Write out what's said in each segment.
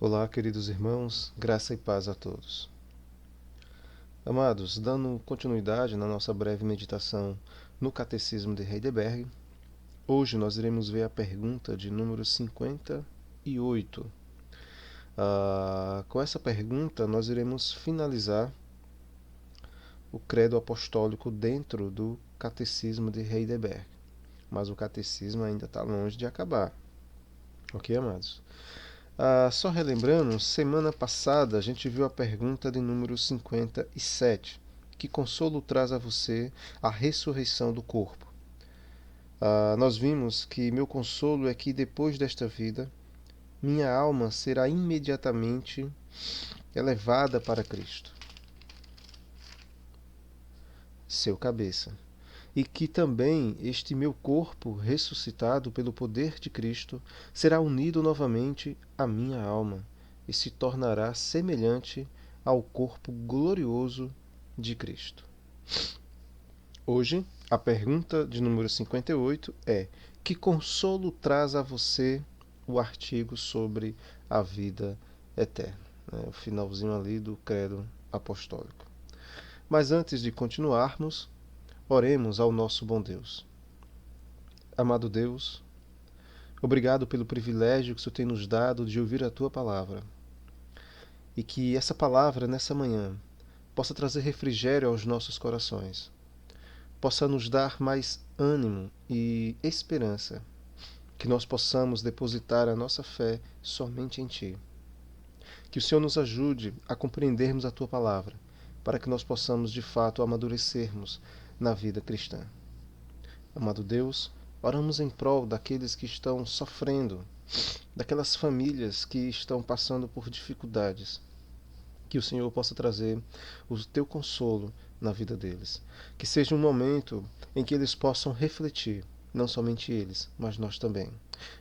Olá, queridos irmãos, graça e paz a todos. Amados, dando continuidade na nossa breve meditação no Catecismo de Heidelberg, hoje nós iremos ver a pergunta de número 58. Com essa pergunta, nós iremos finalizar o credo apostólico dentro do Catecismo de Heidelberg. Mas o catecismo ainda está longe de acabar. Ok, amados? Só relembrando, semana passada a gente viu a pergunta de número 57. Que consolo traz a você a ressurreição do corpo? Nós vimos que meu consolo é que depois desta vida, minha alma será imediatamente elevada para Cristo, seu cabeça, e que também este meu corpo, ressuscitado pelo poder de Cristo, será unido novamente à minha alma e se tornará semelhante ao corpo glorioso de Cristo. Hoje, a pergunta de número 58 é: que consolo traz a você o artigo sobre a vida eterna? O finalzinho ali do credo apostólico. Mas antes de continuarmos, oremos ao nosso bom Deus. Amado Deus, obrigado pelo privilégio que o Senhor tem nos dado de ouvir a Tua palavra. E que essa palavra, nessa manhã, possa trazer refrigério aos nossos corações. Possa nos dar mais ânimo e esperança. Que nós possamos depositar a nossa fé somente em Ti. Que o Senhor nos ajude a compreendermos a Tua palavra, para que nós possamos de fato amadurecermos na vida cristã. Amado Deus, oramos em prol daqueles que estão sofrendo, daquelas famílias que estão passando por dificuldades. Que o Senhor possa trazer o Teu consolo na vida deles. Que seja um momento em que eles possam refletir, não somente eles, mas nós também.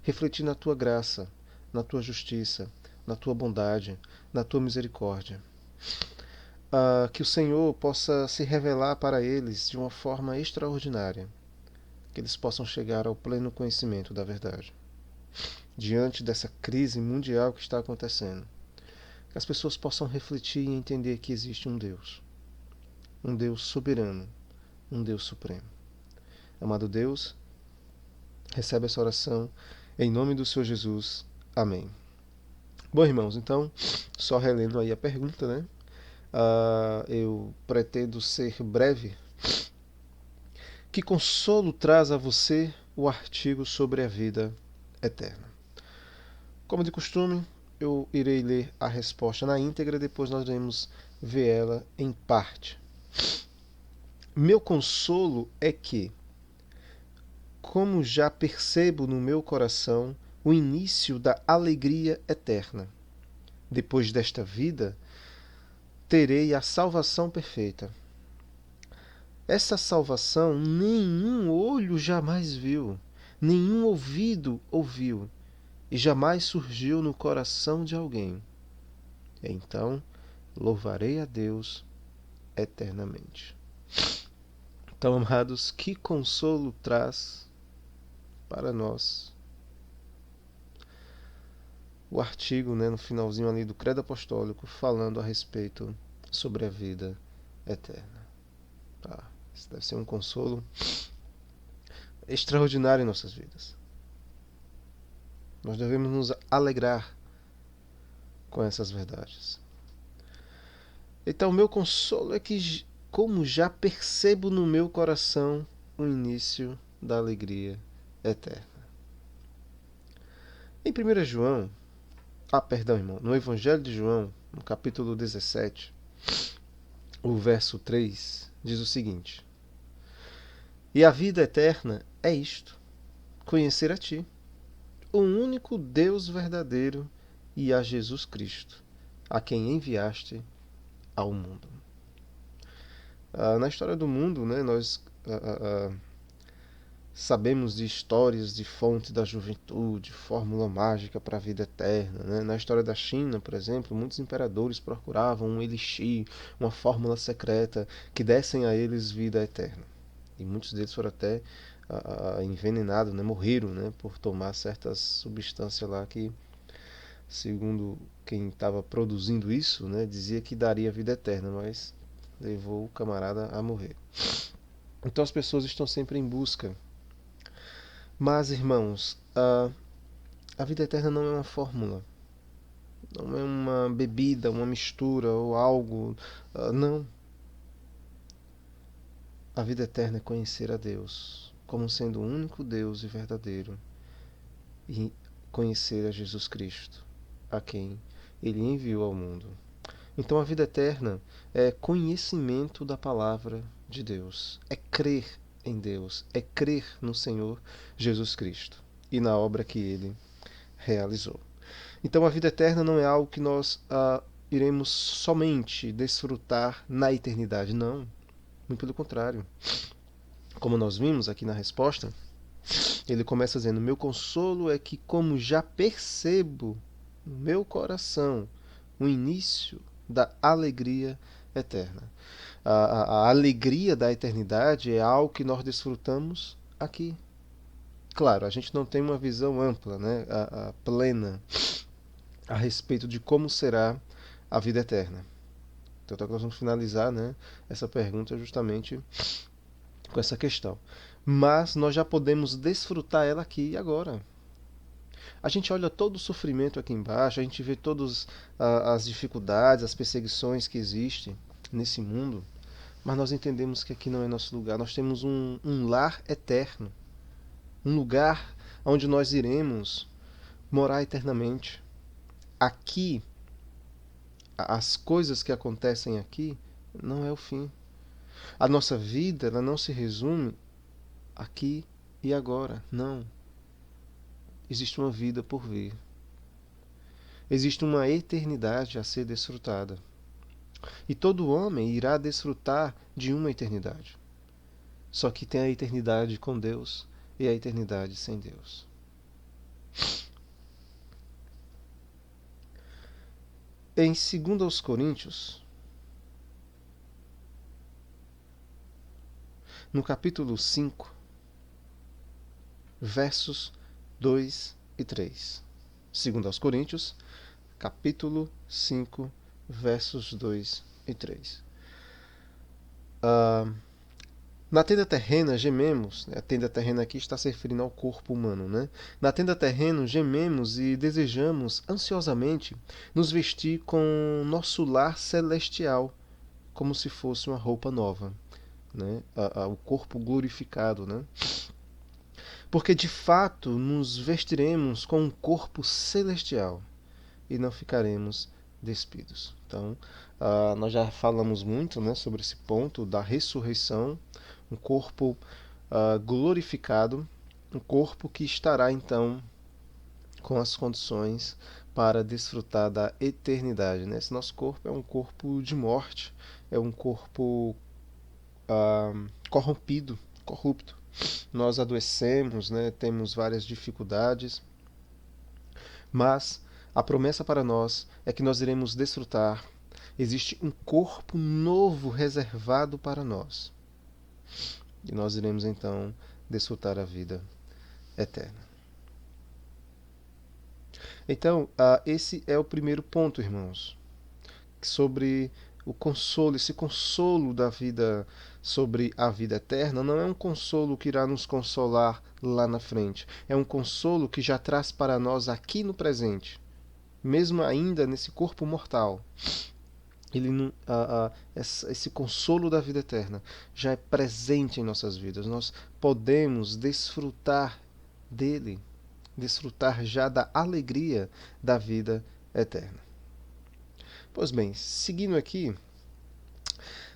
Refletir na Tua graça, na Tua justiça, na Tua bondade, na Tua misericórdia. Que o Senhor possa se revelar para eles de uma forma extraordinária. Que eles possam chegar ao pleno conhecimento da verdade. Diante dessa crise mundial que está acontecendo, que as pessoas possam refletir e entender que existe um Deus soberano, um Deus supremo. Amado Deus, recebe essa oração em nome do Senhor Jesus. Amém. Bom, irmãos, então, só relendo aí a pergunta, né? Eu pretendo ser breve. Que consolo traz a você o artigo sobre a vida eterna? Como de costume, eu irei ler a resposta na íntegra, depois nós iremos ver ela em parte. Meu consolo é que, como já percebo no meu coração o início da alegria eterna, depois desta vida, terei a salvação perfeita. Essa salvação nenhum olho jamais viu, nenhum ouvido ouviu, e jamais surgiu no coração de alguém. Então, louvarei a Deus eternamente. Então, amados, que consolo traz para nós o artigo, né, no finalzinho ali do Credo Apostólico, falando a respeito sobre a vida eterna. Isso deve ser um consolo extraordinário em nossas vidas. Nós devemos nos alegrar com essas verdades. Então, meu consolo é que, como já percebo no meu coração o início da alegria eterna. Em 1 João, irmão, no Evangelho de João, no capítulo 17, o verso 3, diz o seguinte: E a vida eterna é isto, conhecer a Ti, o único Deus verdadeiro, e a Jesus Cristo, a quem enviaste ao mundo. Na história do mundo, né, nós sabemos de histórias de fonte da juventude, fórmula mágica para a vida eterna. Né? Na história da China, por exemplo, muitos imperadores procuravam um elixir, uma fórmula secreta que dessem a eles vida eterna. E muitos deles foram até envenenados, né? Morreram, né? Por tomar certas substâncias lá que segundo quem estava produzindo isso, né, dizia que daria vida eterna, mas levou o camarada a morrer. Então as pessoas estão sempre em busca. Mas, irmãos, a vida eterna não é uma fórmula, não é uma bebida, uma mistura ou algo. Não. A vida eterna é conhecer a Deus como sendo o único Deus e verdadeiro, e conhecer a Jesus Cristo, a quem ele enviou ao mundo. Então a vida eterna é conhecimento da palavra de Deus, é crer em Deus, é crer no Senhor Jesus Cristo e na obra que ele realizou. Então a vida eterna não é algo que nós iremos somente desfrutar na eternidade, não. Muito pelo contrário. Como nós vimos aqui na resposta, ele começa dizendo: meu consolo é que, como já percebo no meu coração o início da alegria eterna. A alegria da eternidade é algo que nós desfrutamos aqui. Claro, a gente não tem uma visão ampla, né, plena, a respeito de como será a vida eterna. Então, nós vamos finalizar, né, essa pergunta justamente com essa questão. Mas nós já podemos desfrutar ela aqui e agora. A gente olha todo o sofrimento aqui embaixo, a gente vê todas as dificuldades, as perseguições que existem nesse mundo, mas nós entendemos que aqui não é nosso lugar. Nós temos um lar eterno, um lugar onde nós iremos morar eternamente. Aqui, as coisas que acontecem aqui não é o fim. A nossa vida, ela não se resume aqui e agora. Não. Existe uma vida por vir. Existe uma eternidade a ser desfrutada. E todo homem irá desfrutar de uma eternidade. Só que tem a eternidade com Deus e a eternidade sem Deus. Em 2 Coríntios, no capítulo 5, versos 2 e 3. 2 Coríntios, capítulo 5, versos 2 e 3. Na tenda terrena gememos, a tenda terrena aqui está se referindo ao corpo humano, né? Na tenda terrena gememos e desejamos ansiosamente nos vestir com nosso lar celestial, como se fosse uma roupa nova, né? O corpo glorificado, né? Porque de fato nos vestiremos com um corpo celestial e não ficaremos despidos. Então, nós já falamos muito, né, sobre esse ponto da ressurreição, um corpo glorificado, um corpo que estará então com as condições para desfrutar da eternidade. Né? Esse nosso corpo é um corpo de morte, é um corpo corrompido, corrupto. Nós adoecemos, né? Temos várias dificuldades, mas a promessa para nós é que nós iremos desfrutar. Existe um corpo novo reservado para nós. E nós iremos então desfrutar a vida eterna. Então, esse é o primeiro ponto, irmãos, sobre o consolo, esse consolo da vida, sobre a vida eterna, não é um consolo que irá nos consolar lá na frente. É um consolo que já traz para nós aqui no presente, mesmo ainda nesse corpo mortal. Esse consolo da vida eterna já é presente em nossas vidas. Nós podemos desfrutar dele, desfrutar já da alegria da vida eterna. Pois bem, seguindo aqui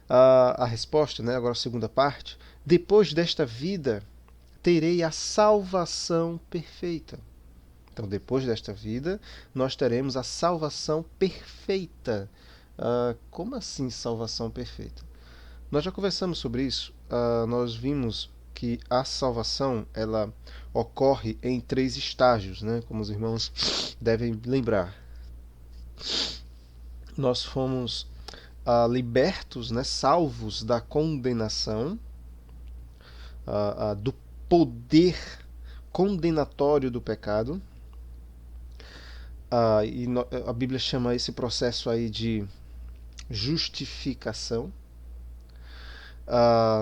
a resposta, né, agora a segunda parte. Depois desta vida, terei a salvação perfeita. Então, depois desta vida, nós teremos a salvação perfeita. Como assim salvação perfeita? Nós já conversamos sobre isso. Nós vimos que a salvação ela ocorre em 3 estágios, né? Como os irmãos devem lembrar. Nós fomos libertos, né? Salvos da condenação, do poder condenatório do pecado. A Bíblia chama esse processo aí de justificação.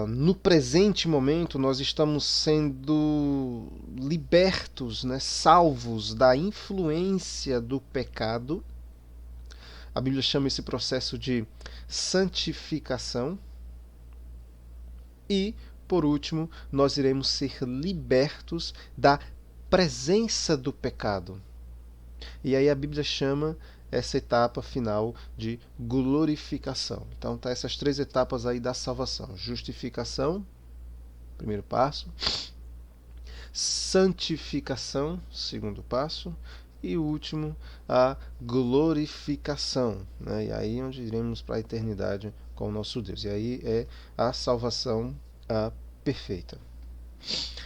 No presente momento, nós estamos sendo libertos, né, salvos da influência do pecado. A Bíblia chama esse processo de santificação. E, por último, nós iremos ser libertos da presença do pecado. E aí a Bíblia chama essa etapa final de glorificação. Então tá essas três etapas aí da salvação: justificação, primeiro passo; santificação, segundo passo; e o último, a glorificação, né? E aí onde iremos para a eternidade com o nosso Deus. E aí é a salvação perfeita.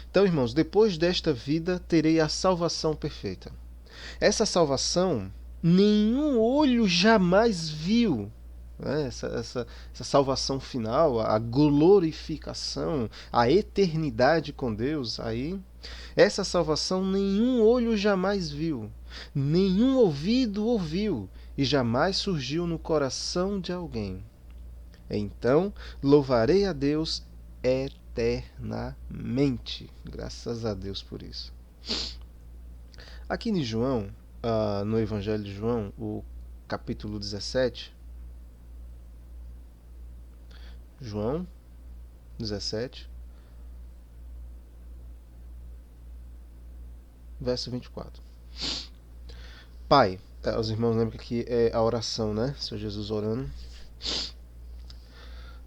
Então, irmãos, depois desta vida terei a salvação perfeita. Essa salvação nenhum olho jamais viu. Né? Essa salvação final, a glorificação, a eternidade com Deus, aí, essa salvação nenhum olho jamais viu, nenhum ouvido ouviu, e jamais surgiu no coração de alguém. Então louvarei a Deus eternamente. Graças a Deus por isso. Aqui em João, no Evangelho de João, o capítulo 17, João 17, verso 24. Pai, os irmãos lembram que aqui é a oração, né? Senhor Jesus orando.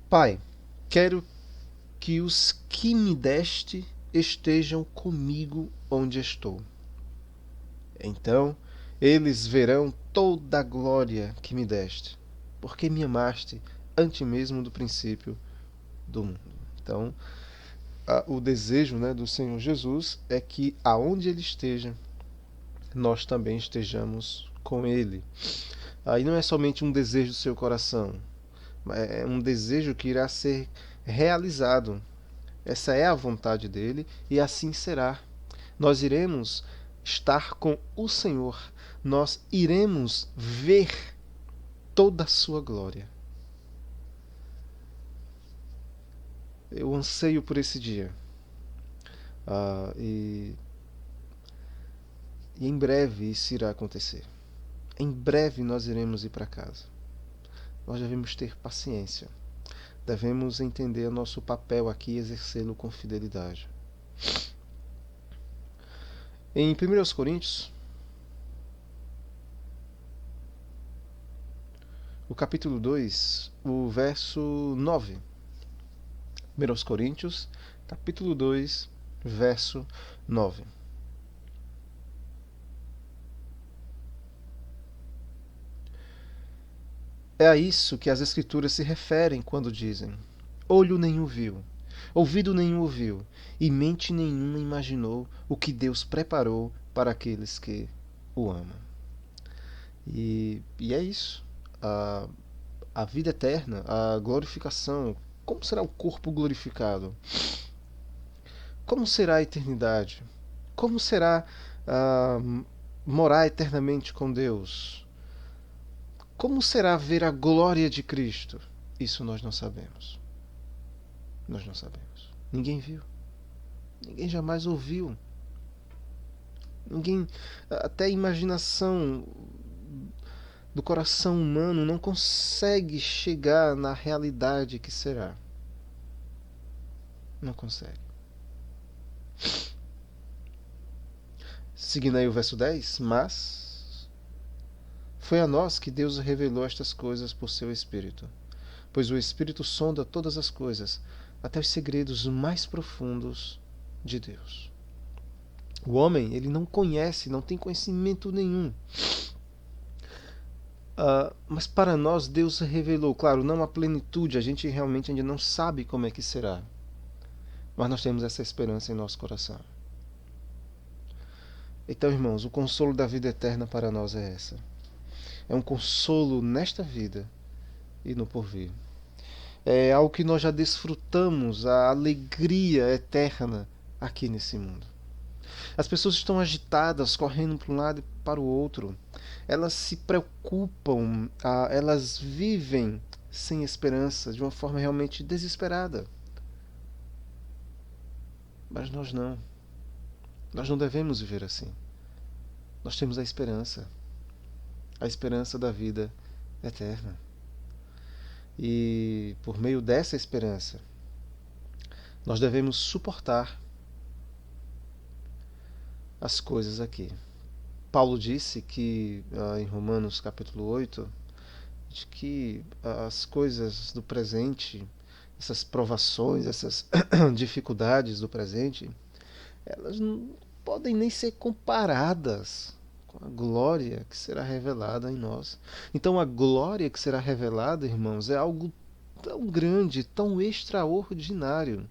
Pai, quero que os que me deste estejam comigo onde estou. Então eles verão toda a glória que me deste, porque me amaste antes mesmo do princípio do mundo. Então, o desejo, né, do Senhor Jesus é que aonde Ele esteja, nós também estejamos com Ele. Aí não é somente um desejo do seu coração, é um desejo que irá ser realizado. Essa é a vontade dele e assim será. Nós iremos estar com o Senhor, nós iremos ver toda a sua glória. Eu anseio por esse dia. E em breve isso irá acontecer. Em breve nós iremos ir para casa. Nós devemos ter paciência. Devemos entender nosso papel aqui e exercê-lo com fidelidade. Em 1 Coríntios, o capítulo 2, o verso 9. 1 Coríntios, capítulo 2, verso 9. É a isso que as Escrituras se referem quando dizem: olho nenhum viu, ouvido nenhum ouviu, e mente nenhuma imaginou o que Deus preparou para aqueles que o amam. E é isso. A vida eterna, a glorificação. Como será o corpo glorificado? Como será a eternidade? Como será morar eternamente com Deus? Como será ver a glória de Cristo? Isso nós não sabemos. Nós não sabemos. Ninguém viu. Ninguém jamais ouviu. Ninguém, até a imaginação do coração humano não consegue chegar na realidade que será. Não consegue. Seguindo aí o verso 10, mas foi a nós que Deus revelou estas coisas por seu Espírito, pois o Espírito sonda todas as coisas, até os segredos mais profundos de Deus. O homem, ele não conhece, não tem conhecimento nenhum. Mas para nós Deus revelou, claro, não a plenitude, a gente realmente ainda não sabe como é que será. Mas nós temos essa esperança em nosso coração. Então, irmãos, o consolo da vida eterna para nós é essa. É um consolo nesta vida e no porvir. É algo que nós já desfrutamos, a alegria eterna aqui nesse mundo. As pessoas estão agitadas, correndo para um lado e para o outro. Elas se preocupam, elas vivem sem esperança, de uma forma realmente desesperada. Mas nós não. Nós não devemos viver assim. Nós temos a esperança da vida eterna. E por meio dessa esperança, nós devemos suportar as coisas aqui. Paulo disse que em Romanos capítulo 8, de que as coisas do presente, essas provações, essas dificuldades do presente, elas não podem nem ser comparadas com a glória que será revelada em nós. Então a glória que será revelada, irmãos, é algo tão grande, tão extraordinário,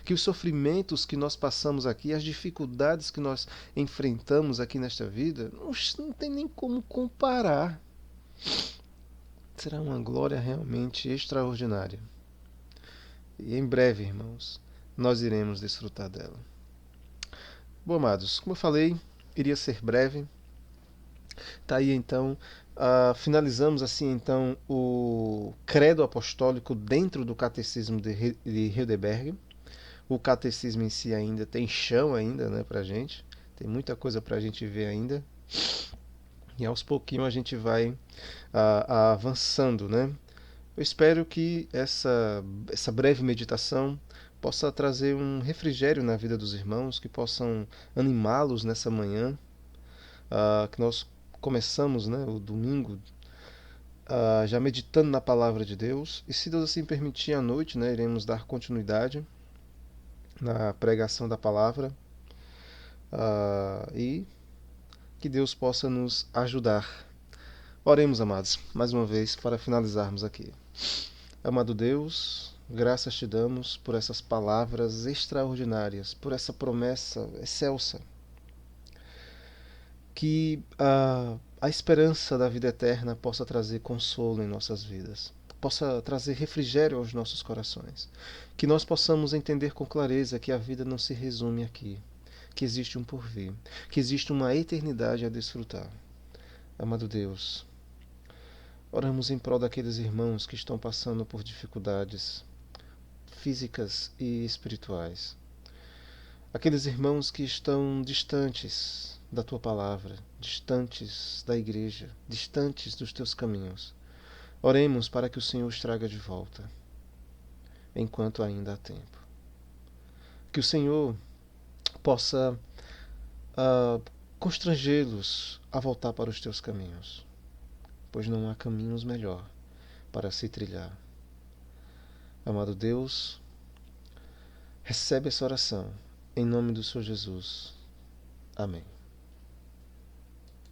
que os sofrimentos que nós passamos aqui, as dificuldades que nós enfrentamos aqui nesta vida, não tem nem como comparar. Será uma glória realmente extraordinária. E em breve, irmãos, nós iremos desfrutar dela. Bom, amados, como eu falei, iria ser breve. Tá aí então, finalizamos assim então o credo apostólico dentro do catecismo de Heidelberg. O catecismo em si ainda tem chão ainda, né, pra gente. Tem muita coisa pra gente ver ainda. E aos pouquinhos a gente vai avançando, né? Eu espero que essa breve meditação possa trazer um refrigério na vida dos irmãos, que possam animá-los nessa manhã, que nós começamos, né, o domingo já meditando na palavra de Deus, e se Deus assim permitir à noite, né, iremos dar continuidade na pregação da palavra, e que Deus possa nos ajudar. Oremos, amados, mais uma vez para finalizarmos aqui. Amado Deus, graças te damos por essas palavras extraordinárias, por essa promessa excelsa, que a esperança da vida eterna possa trazer consolo em nossas vidas, possa trazer refrigério aos nossos corações, que nós possamos entender com clareza que a vida não se resume aqui, que existe um porvir, que existe uma eternidade a desfrutar. Amado Deus, oramos em prol daqueles irmãos que estão passando por dificuldades físicas e espirituais. Aqueles irmãos que estão distantes da tua palavra, distantes da igreja, distantes dos teus caminhos. Oremos para que o Senhor os traga de volta, enquanto ainda há tempo. Que o Senhor possa constrangê-los a voltar para os teus caminhos, pois não há caminhos melhor para se trilhar. Amado Deus, recebe essa oração, em nome do Senhor Jesus. Amém.